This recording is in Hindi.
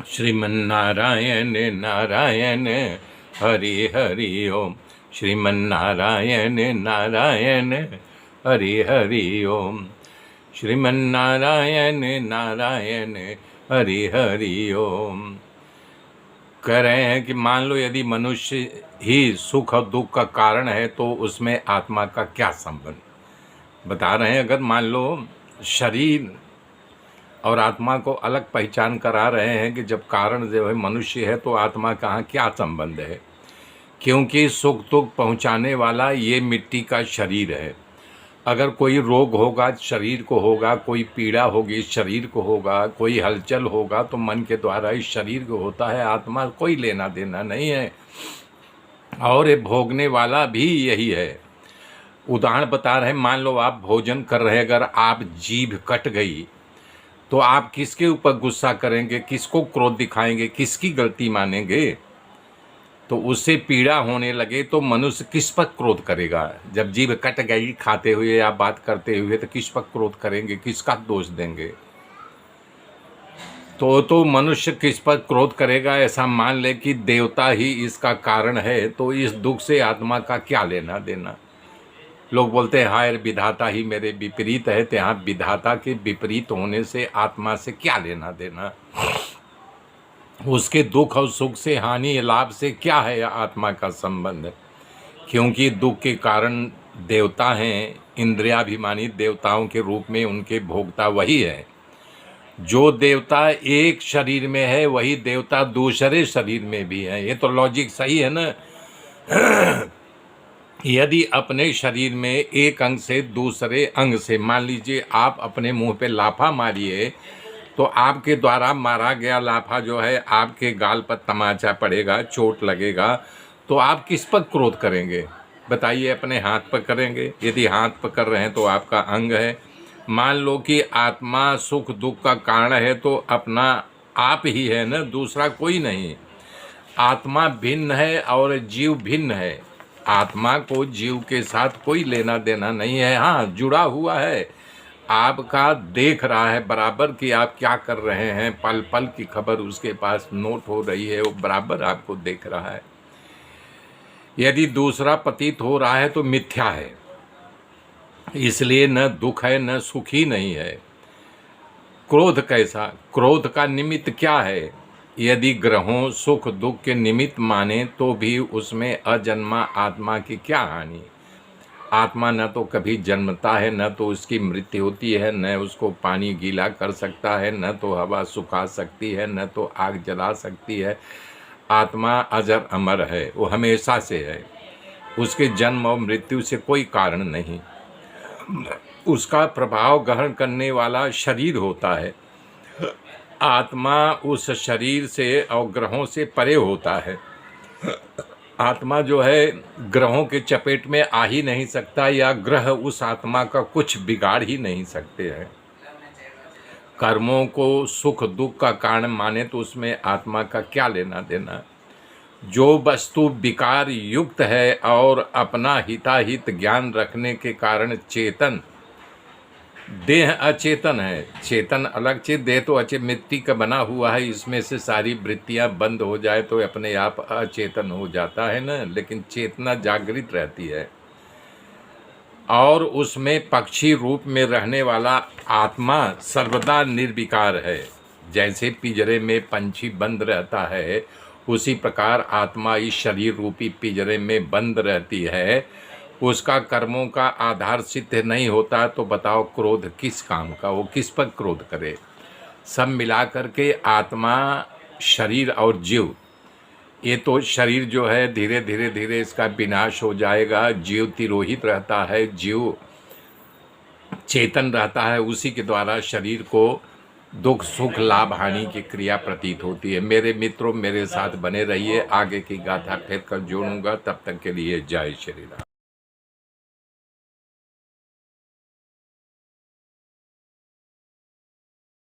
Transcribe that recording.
श्रीमन्नारायण नारायण हरि हरि ओम। श्रीमन्नारायण नारायण हरि हरि ओम। श्रीमन्नारायण नारायण हरि हरि ओम। कह रहे हैं कि मान लो यदि मनुष्य ही सुख और दुख का कारण है तो उसमें आत्मा का क्या संबंध। बता रहे हैं अगर मान लो शरीर और आत्मा को अलग पहचान करा रहे हैं कि जब कारण जो है मनुष्य है तो आत्मा का क्या संबंध है, क्योंकि सुख दुख पहुंचाने वाला ये मिट्टी का शरीर है। अगर कोई रोग होगा शरीर को होगा, कोई पीड़ा होगी शरीर को होगा, कोई हलचल होगा तो मन के द्वारा इस शरीर को होता है। आत्मा कोई लेना देना नहीं है और ये भोगने वाला भी यही है। उदाहरण बता रहे हैं, मान लो आप भोजन कर रहे, अगर आप जीभ कट गई तो आप किसके ऊपर गुस्सा करेंगे, किसको क्रोध दिखाएंगे, किसकी गलती मानेंगे। तो उससे पीड़ा होने लगे तो मनुष्य किस पर क्रोध करेगा। जब जीभ कट गई खाते हुए या बात करते हुए तो किस पर क्रोध करेंगे, किसका दोष देंगे। तो मनुष्य किस पर क्रोध करेगा। ऐसा मान ले कि देवता ही इसका कारण है तो इस दुख से आत्मा का क्या लेना देना। लोग बोलते हैं हाय विधाता ही मेरे विपरीत है, तो यहाँ विधाता के विपरीत होने से आत्मा से क्या लेना देना। उसके दुख और सुख से, हानि लाभ से क्या है आत्मा का संबंध। क्योंकि दुख के कारण देवता हैं, इंद्रियाभिमानी देवताओं के रूप में उनके भोगता वही है। जो देवता एक शरीर में है वही देवता दूसरे शरीर में भी है। ये तो लॉजिक सही है ना। यदि अपने शरीर में एक अंग से दूसरे अंग से, मान लीजिए आप अपने मुंह पे लाफा मारिए तो आपके द्वारा मारा गया लाफा जो है आपके गाल पर तमाचा पड़ेगा, चोट लगेगा, तो आप किस पर क्रोध करेंगे बताइए। अपने हाथ पर करेंगे। यदि हाथ पर कर रहे हैं तो आपका अंग है। मान लो कि आत्मा सुख दुख का कारण है तो अपना आप ही है ना, दूसरा कोई नहीं। आत्मा भिन्न है और जीव भिन्न है। आत्मा को जीव के साथ कोई लेना देना नहीं है। हाँ, जुड़ा हुआ है, आपका देख रहा है बराबर कि आप क्या कर रहे हैं, पल पल की खबर उसके पास नोट हो रही है, वो बराबर आपको देख रहा है। यदि दूसरा प्रतीत हो रहा है तो मिथ्या है, इसलिए न दुख है न सुख ही नहीं है। क्रोध कैसा, क्रोध का निमित्त क्या है। यदि ग्रहों सुख दुख के निमित्त माने तो भी उसमें अजन्मा आत्मा की क्या हानि। आत्मा न तो कभी जन्मता है, न तो उसकी मृत्यु होती है, न उसको पानी गीला कर सकता है, न तो हवा सुखा सकती है, न तो आग जला सकती है। आत्मा अजर अमर है, वो हमेशा से है। उसके जन्म और मृत्यु से कोई कारण नहीं। उसका प्रभाव ग्रहण करने वाला शरीर होता है। आत्मा उस शरीर से और ग्रहों से परे होता है। आत्मा जो है ग्रहों के चपेट में आ ही नहीं सकता, या ग्रह उस आत्मा का कुछ बिगाड़ ही नहीं सकते हैं। कर्मों को सुख दुख का कारण माने तो उसमें आत्मा का क्या लेना देना। जो वस्तु विकार युक्त है और अपना हिताहित ज्ञान रखने के कारण चेतन, देह अचेतन है, चेतन अलग चीज, देह तो अच्छे मिट्टी का बना हुआ है, इसमें से सारी वृत्तियां बंद हो जाए तो अपने आप अचेतन हो जाता है ना। लेकिन चेतना जागृत रहती है और उसमें पक्षी रूप में रहने वाला आत्मा सर्वदा निर्विकार है। जैसे पिंजरे में पंछी बंद रहता है उसी प्रकार आत्मा इस शरीर रूपी पिंजरे में बंद रहती है। उसका कर्मों का आधार सिद्ध नहीं होता तो बताओ क्रोध किस काम का, वो किस पर क्रोध करे। सब मिला करके आत्मा, शरीर और जीव, ये तो शरीर जो है धीरे धीरे धीरे इसका विनाश हो जाएगा। जीव तिरोहित रहता है, जीव चेतन रहता है, उसी के द्वारा शरीर को दुख सुख लाभ हानि की क्रिया प्रतीत होती है। मेरे मित्रों, मेरे साथ बने रहिए, आगे की गाथा फिर कर जोड़ूंगा। तब तक के लिए जय श्री राम।